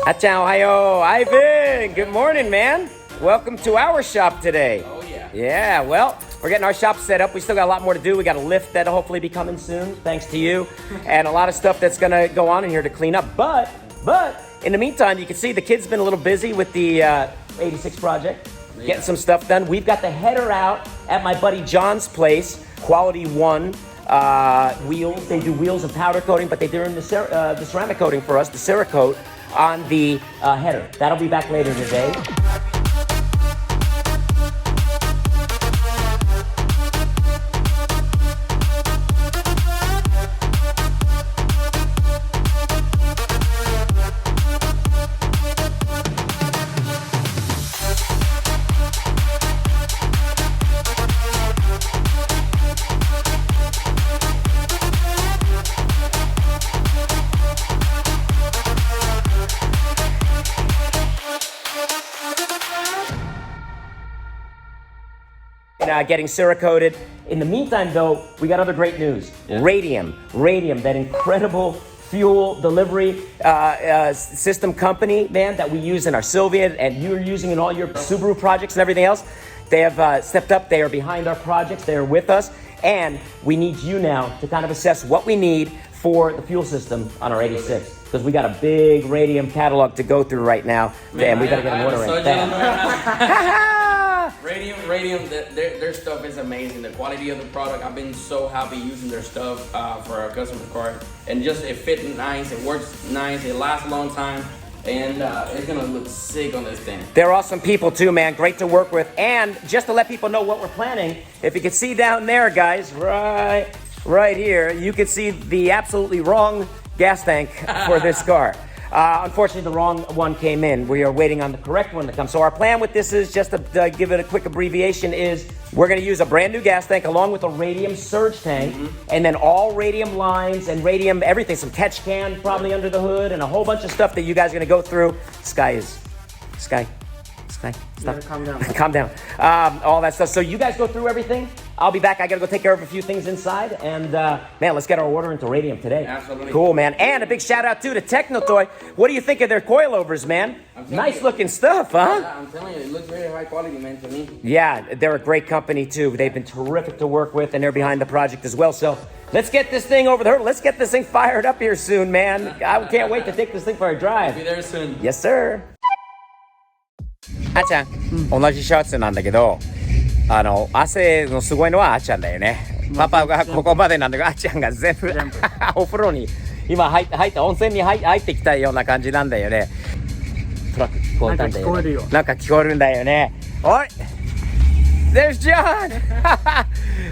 Achan, ohayo. Ivan, good morning, man. Welcome to our shop today. Oh, yeah. Yeah, well, we're getting our shop set up. We still got a lot more to do. We got a lift that'll hopefully be coming soon, thanks to you, and a lot of stuff that's gonna go on in here to clean up. But in the meantime, you can see the kids been a little busy with the 86 project, getting some stuff done. We've got the header out at my buddy John's place, Quality One wheels. They do wheels and powder coating, but they're doing the ceramic coating for us, the Cerakote, on the header. That'll be back later today. Getting Cerakoted. In the meantime, though, we got other great news. Yeah. Radium, that incredible fuel delivery system company, man, that we use in our Sylvia and you're using in all your Subaru projects and everything else. They have stepped up. They are behind our projects. They are with us. And we need you now to kind of assess what we need for the fuel system on our 86. Because we got a big Radium catalog to go through right now. Man, and we got to get an order in. Radium, their stuff is amazing. The quality of the product, I've been so happy using their stuff for our customer car. And just, it fits nice, it works nice, it lasts a long time. And it's gonna look sick on this thing. They're awesome people too, man. Great to work with. And just to let people know what we're planning, if you can see down there, guys, right here, you can see the absolutely wrong gas tank for this car. Unfortunately, the wrong one came in. We are waiting on the correct one to come. So our plan with this is, just to give it a quick abbreviation, is we're going to use a brand new gas tank along with a Radium surge tank, and then all Radium lines and Radium everything, some catch can probably under the hood, and a whole bunch of stuff that you guys are going to go through. Sky, stop. Calm down. Calm down. All that stuff. So you guys go through everything. I'll be back. I gotta go take care of a few things inside. And man, let's get our order into Radium today. Absolutely. Cool, man. And a big shout out too to Technotoy. What do you think of their coilovers, man? Nice looking stuff, huh? Yeah, I'm telling you, it looks very high quality, man, to me. Yeah, they're a great company too. They've been terrific to work with, and they're behind the project as well. So let's get this thing over there. Let's get this thing fired up here soon, man. I can't wait to take this thing for a drive. Be there soon. Yes, sir. あちゃん、同じシャツなんだけど、汗のすごいのはあちゃんだよね。パパがここまでなんだけど、あちゃんが全部お風呂に今入った温泉に入ってきたような感じなんだよね。トラック聞こえたんだよね。なんか聞こえるんだよね。おい There's John!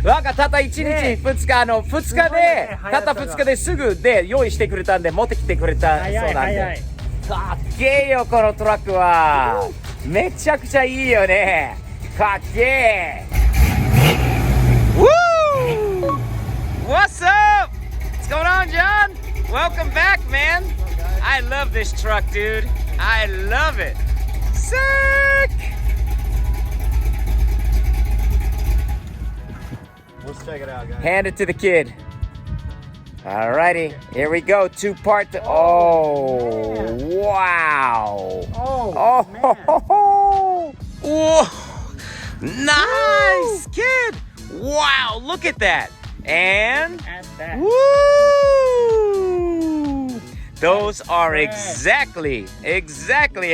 なんかたった1日2日2日でたった2日ですぐで用意してくれたんで持ってきてくれたそうなんで。かっけえよこのトラックは。めちゃくちゃいいよね。かっけえ。Woo! What's up? What's going on, John? Welcome back, man. I love this truck, dude. I love it. Sick! Let's check it out, guys. Hand it to the kid. Alrighty, here we go. Two-part. Oh, wow. Oh, man. Whoa. Nice, kid. Wow, look at that. And At that. woo! Those are exactly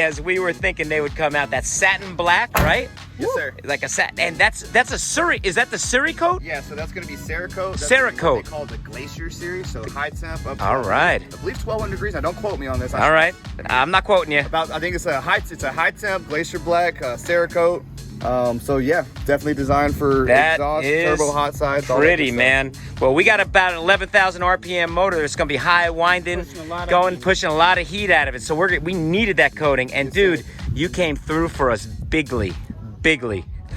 as we were thinking they would come out. That's satin black, right? Yes, sir. Like a satin, and that's a Suri. Is that the Cerakote? Yeah, so that's going to be Cerakote. Cerakote. What they call the Glacier series, so high temp up to, All right. I believe 1200 degrees. Now, don't quote me on this. All right. I'm not quoting you. I think it's a high temp Glacier black Cerakote. So yeah, definitely designed for That exhaust, is turbo, hot sides. all that pretty, good man. Well, we got about an 11,000 RPM motor. It's gonna be high winding, pushing a lot of heat out of it. So we needed that coating. And dude, you came through for us bigly.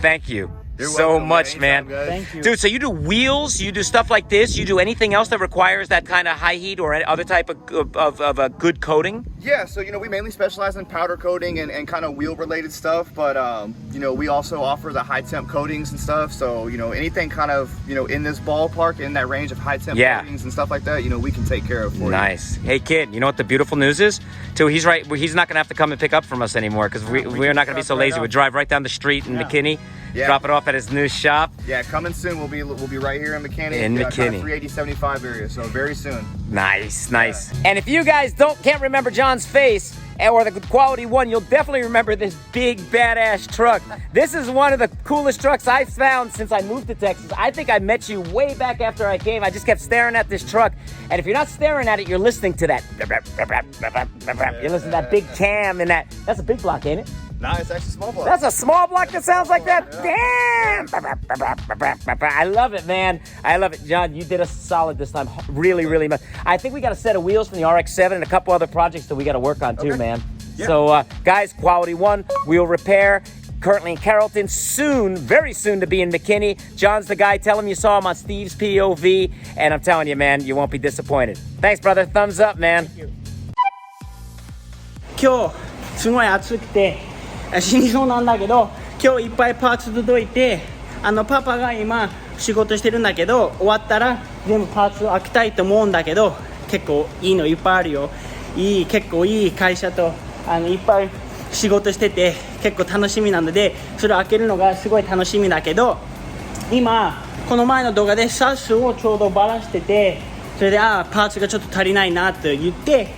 Thank you. You're so welcome, much, man. anytime, guys. Thank you. Dude, so you do wheels, you do stuff like this, you do anything else that requires that kind of high heat or any other type of a good coating? Yeah, so we mainly specialize in powder coating and kind of wheel related stuff, but we also offer the high temp coatings and stuff. So anything kind of in this ballpark, in that range of high temp coatings and stuff like that, we can take care of for you. Nice. Hey kid, you know what the beautiful news is? Too, he's right. He's not gonna have to come and pick up from us anymore because we're not gonna be so lazy. We drive right down the street in McKinney, drop it off at his new shop. Yeah, coming soon. We'll be right here in McKinney. In McKinney. 380-75 area, so very soon. Nice. And if you guys can't remember John's face or the Quality One, you'll definitely remember this big badass truck. This is one of the coolest trucks I've found since I moved to Texas. I think I met you way back after I came. I just kept staring at this truck. And if you're not staring at it, you're listening to that. You're listening to that big cam and that's a big block, ain't it? Nah, it's actually small block. That's a small block that sounds like that. Damn! I love it, man. I love it. John, you did us solid this time. Really, really much. I think we got a set of wheels from the RX-7 and a couple other projects that we got to work on too, man. Yeah. So, guys, Quality One, wheel repair. Currently in Carrollton, soon, very soon to be in McKinney. John's the guy. Tell him you saw him on Steve's POV. And I'm telling you, man, you won't be disappointed. Thanks, brother. Thumbs up, man. 今日すごい暑くて死にそうなんだけど、今日いっぱいパーツ届いて、パパが今仕事してるんだけど、終わったら全部パーツを開けたいと思うんだけど、結構いいのいっぱいあるよ。結構いい会社といっぱい仕事してて結構楽しみなので、それを開けるのがすごい楽しみだけど、今この前の動画でサスをちょうどバラしてて、それでパーツがちょっと足りないなって言って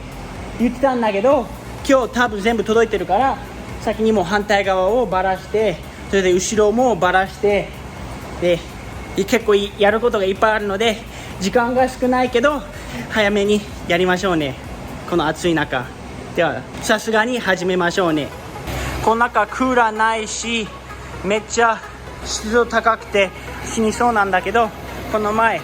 たんだけど、今日多分全部届いてるから先にもう反対側をバラして、それで後ろもバラして、で結構やることがいっぱいあるので時間が少ないけど早めにやりましょうね、この暑い中。ではさすがに始めましょうね。この中クーラーないしめっちゃ湿度高くて死にそうなんだけど、この前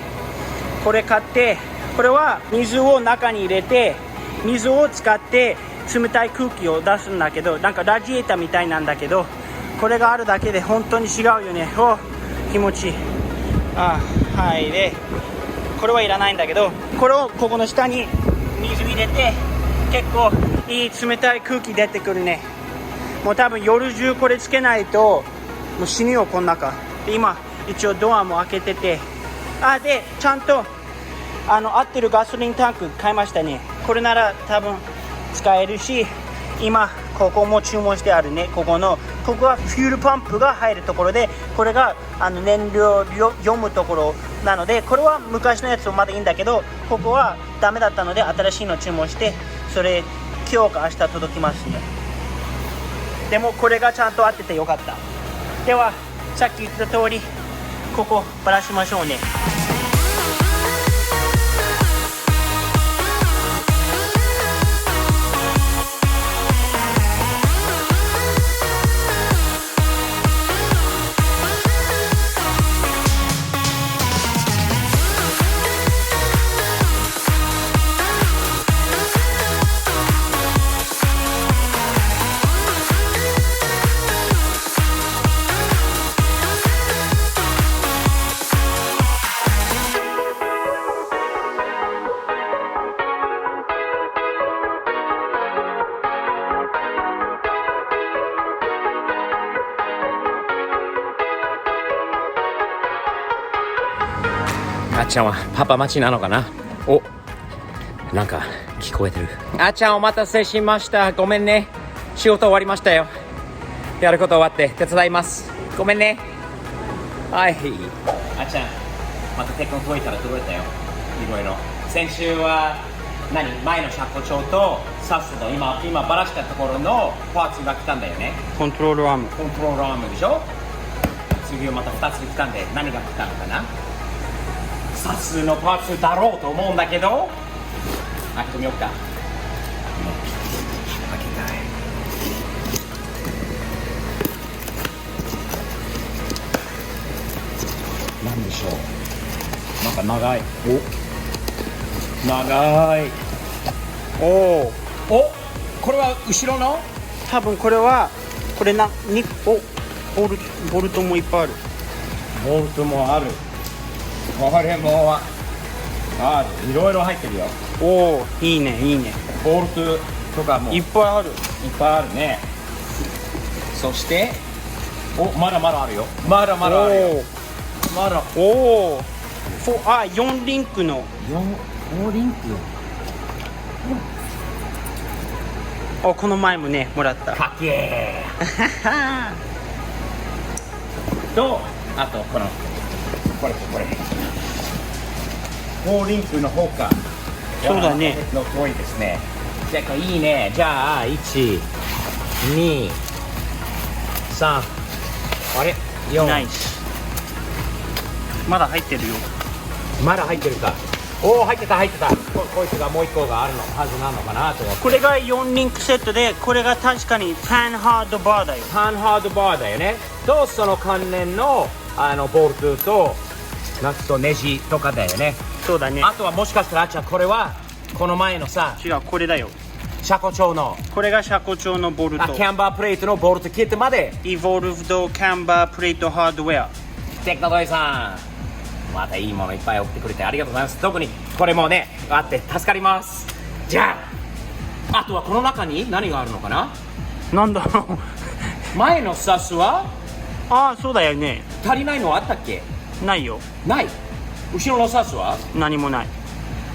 これ買って、これは水を中に入れて水を使って冷たい空気を出すんだけど、なんかラジエーターみたいなんだけど、これがあるだけで本当に違うよね。気持ちいい。はい。でこれはいらないんだけど、これをここの下に水入れて結構いい冷たい空気出てくるね。もう多分夜中これつけないともう死ぬよこの中で。今一応ドアも開けてて、でちゃんと合ってるガソリンタンク買いましたね。これなら多分使えるし、今ここも注文してあるね。ここはフュールパンプが入るところで、これが燃料読むところなので、これは昔のやつもまだいいんだけど、ここはダメだったので新しいの注文して、それ今日か明日届きますね。でもこれがちゃんと合っててよかった。ではさっき言った通りここバラしましょうね。あっちゃんはパパ待ちなのかな。なんか聞こえてる。あっちゃんお待たせしました。ごめんね。仕事終わりましたよ。やること終わって手伝います。ごめんね。はい。あっちゃんまた結婚届いたら届いたよ。いろいろ。先週は前の車庫長とサスの今バラしたところのパーツが来たんだよね。コントロールアームでしょ。次はまた2つ来たんで何が来たのかな。サスのパーツだろうと思うんだけど、開けてみようか。開けたい。なんでしょう。なんか長い。長い。これは後ろの？多分これはボルトもいっぱいある。ボルトもある。これもある。いろいろ入ってるよ。おお、いいねいいね。ボルトとかもいっぱいある。いっぱいあるね。そしてまだまだあるよ。まだまだあるよ。まだおお、4リンクの。4リンク。この前もねもらった。かっけーと、あとこれ4リンクの方か。そうだね。の遠いですね。じゃあいいね。じゃあ1、2、3、あれ4。ナイス。まだ入ってるよ。まだ入ってるか。おお、入ってた。こいつがもう1個があるのはずなのかなと思って。これが4リンクセットで、これが確かにパンハードバーだよ。パンハードバーだよね。とその関連のボルトとナッツとネジとかだよね。そうだね。あとはもしかしたらこれはこの前のさ、違う、これだよ。車庫調のこれが車庫調のボルト。キャンバープレートのボルトキットまで。イボルブドキャンバープレートハードウェア。テクノトイさん、またいいものいっぱい送ってくれてありがとうございます。特にこれもねあって助かります。じゃあとはこの中に何があるのかな。なんだろう前のサスはそうだよね。足りないのはあったっけ。ないよ。ない。後ろのサスは何もない。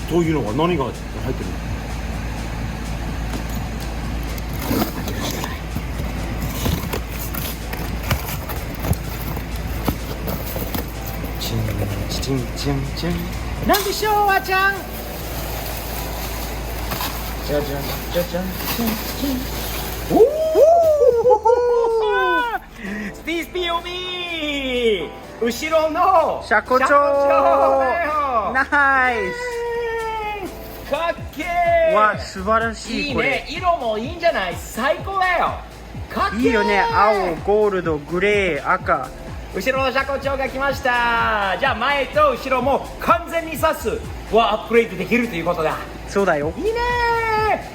というのは何が入ってるの。チンチン。なんでしょう、あちゃん。じゃじゃんじゃじゃんチン。おおスティース POV 後ろの車庫調だよ。ナイス。かっけー。わ、素晴らしい。いいこれね。色もいいんじゃない。最高だよ。かっけー。いいよね。青、ゴールド、グレー、赤。後ろの車庫調が来ました。じゃあ前と後ろも完全にサスはアップグレードできるということだ。そうだよ。いいね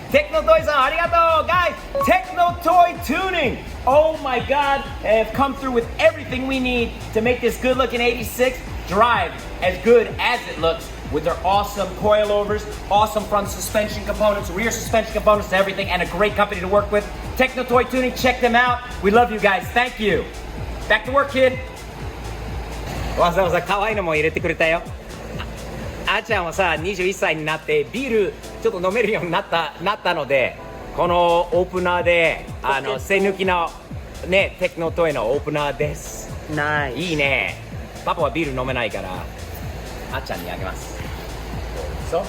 ー。テクノトイさんありがとう。Guys, Techno Toy Tuning, oh my god, have come through with everything we need to make this good looking 86 drive as good as it looks with their awesome coilovers, awesome front suspension components, rear suspension components and everything, and a great company to work with. Techno Toy Tuning, check them out. We love you guys. Thank you. Back to work, kid. わざわざ可愛いのも入れてくれたよ。あーちゃんはさ21歳になってビールちょっと飲めるようになったので、このオープナーで背抜きのねテクノトイのオープナーです。ナイス。いいね。パパはビール飲めないからあっちゃんにあげます。そう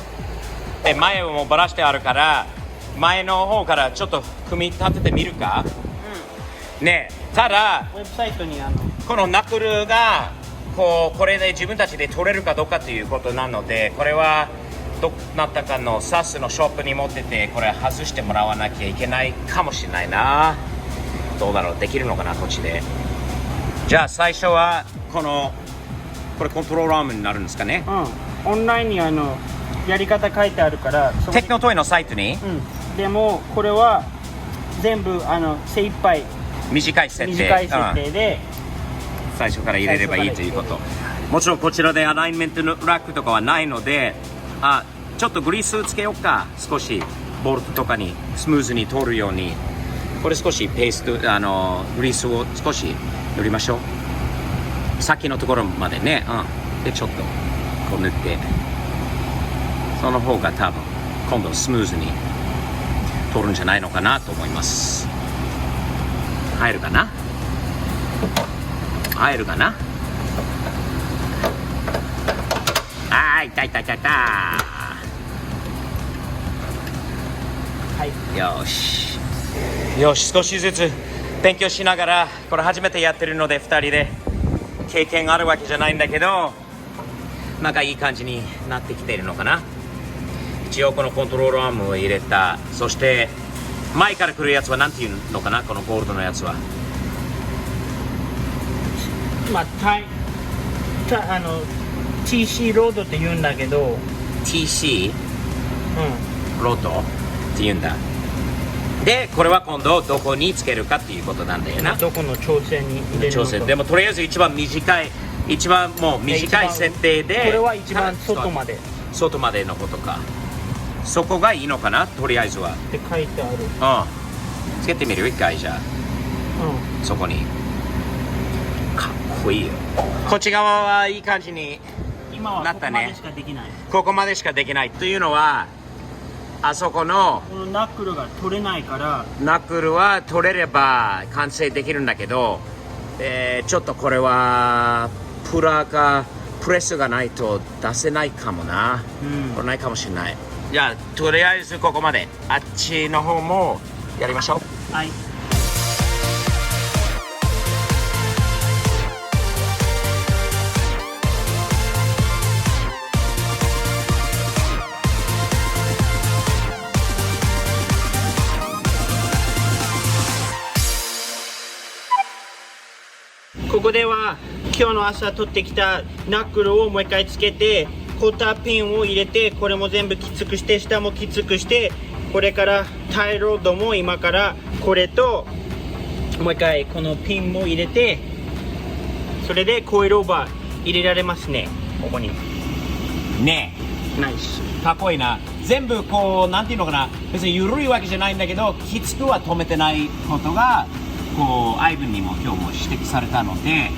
前もばらしてあるから前の方からちょっと組み立ててみるか。ねただウェブサイトにこのナックルがこれで自分たちで取れるかどうかということなので、これはどなたかのサスのショップに持っててこれ外してもらわなきゃいけないかもしれないな。どうだろう、できるのかなこっちで。じゃあ最初はこれコントロールアームになるんですかね。オンラインにやり方書いてあるからテクノトイのサイトに、でもこれは全部精一杯短い設定で、最初から入れればいいということ。もちろんこちらでアライメントのラックとかはないので、ちょっとグリースつけようか。少しボルトとかにスムーズに通るようにこれ少しペーストグリースを少し塗りましょう。先のところまでね、でちょっとこう塗って、その方が多分今度スムーズに通るんじゃないのかなと思います。入るかな。いたはい、よし少しずつ勉強しながら、これ初めてやってるので2人で経験あるわけじゃないんだけど、なんかいい感じになってきているのかな。一応このコントロールアームを入れた。そして前から来るやつは何ていうのかな、このゴールドのやつは。TC ロードって言うんだけど、 TC、ロードって言うんだ。でこれは今度どこにつけるかっていうことなんだよな。どこの調整に入れるのか。でもとりあえず一番短いもう短い設定でこれは一番外までのことか。そこがいいのかな、とりあえずは。って書いてある。つけてみる一回じゃあ、そこに。かっこいいよ。こっち側はいい感じに今はここまでしかできない。ここまでしかできないというのは、あそこのこのナックルが取れないから。ナックルは取れれば完成できるんだけど、ちょっとこれはプラかプレスがないと出せないかもな。これないかもしれない。じゃあとりあえずここまで。あっちの方もやりましょう。はい。ここでは今日の朝取ってきたナックルをもう一回つけて、コーターピンを入れて、これも全部きつくして、下もきつくして、これからタイロッドも今からこれともう一回このピンも入れて、それでコイルオーバー入れられますね。ここにねナイス。かっこいいな。全部こうなんていうのかな、別に緩いわけじゃないんだけど、きつくは止めてないことがこうアイブンにも今日も指摘されたので、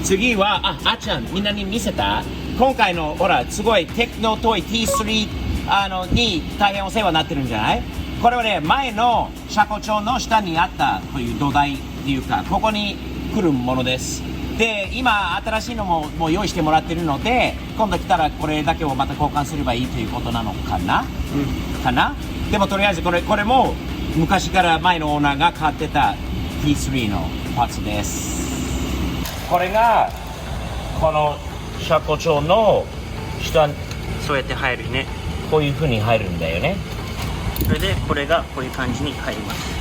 次はあっちゃんみんなに見せた今回のほらすごいテクノトイ T3 に大変お世話になってるんじゃない？これはね、前の車庫帳の下にあったという土台っていうか、ここに来るものです。で今新しいのももう用意してもらってるので、今度来たらこれだけをまた交換すればいいということなのかな、かな。でもとりあえずこれも昔から前のオーナーが買ってた T3 のパーツです。これがこの車庫帳の下、そうやって入るね。こういう風に入るんだよね。それでこれがこういう感じに入ります。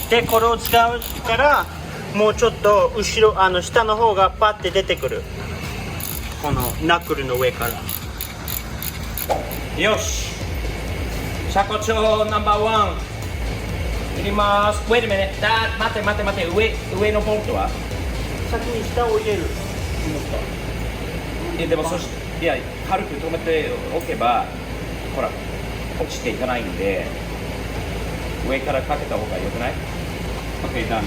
でこれを使うからもうちょっと後ろ下の方がパッて出てくる、このナックルの上から。よし、車庫帳ナンバーワンいります。Wait a minute。待って上のボルトは先に下を入れる。でもそしていや軽く止めておけばほら落ちていかないんで、上からかけた方がよくない？ OK done。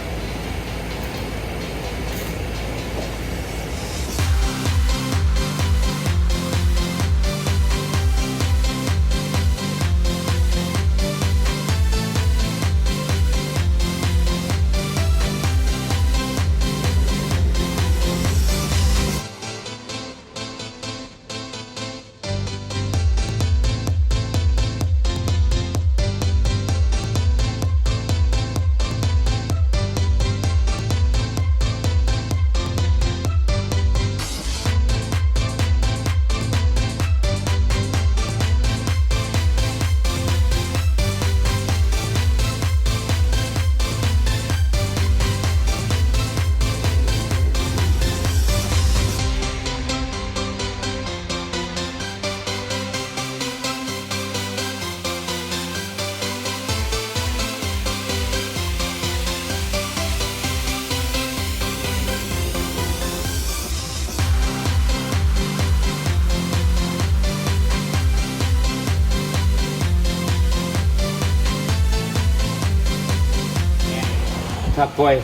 かっこいい。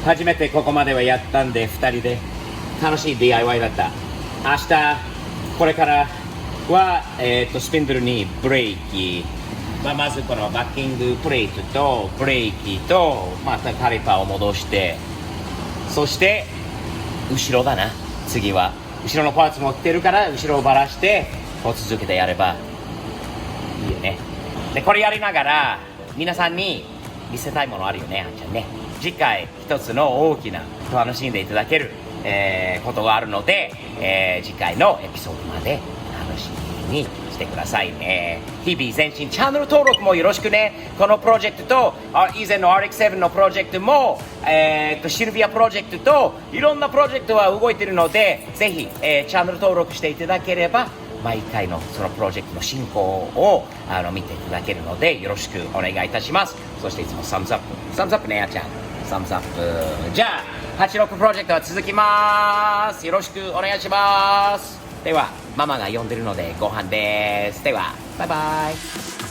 初めてここまではやったんで、2人で楽しい DIY だった。明日これからは、スピンドルにブレーキ、まずこのバッキングプレートとブレーキとまたカリパーを戻して、そして後ろだな。次は後ろのパーツ持ってるから後ろをばらしてこう続けてやればいいよね。でこれやりながら皆さんに見せたいものあるよね、あんちゃんね。次回一つの大きな楽しんでいただける、ことがあるので、次回のエピソードまで楽しみにしてくださいね。日々前進、チャンネル登録もよろしくね。このプロジェクトと以前の RX7 のプロジェクトも、シルビアプロジェクトといろんなプロジェクトは動いているので、ぜひ、チャンネル登録していただければ毎回のそのプロジェクトの進行を見ていただけるのでよろしくお願いいたします。そしていつもサムズアップサムズアップねやちゃんサムズアップ。じゃあ86プロジェクトは続きます。よろしくお願いします。ではママが呼んでるのでご飯です。ではバイバイ。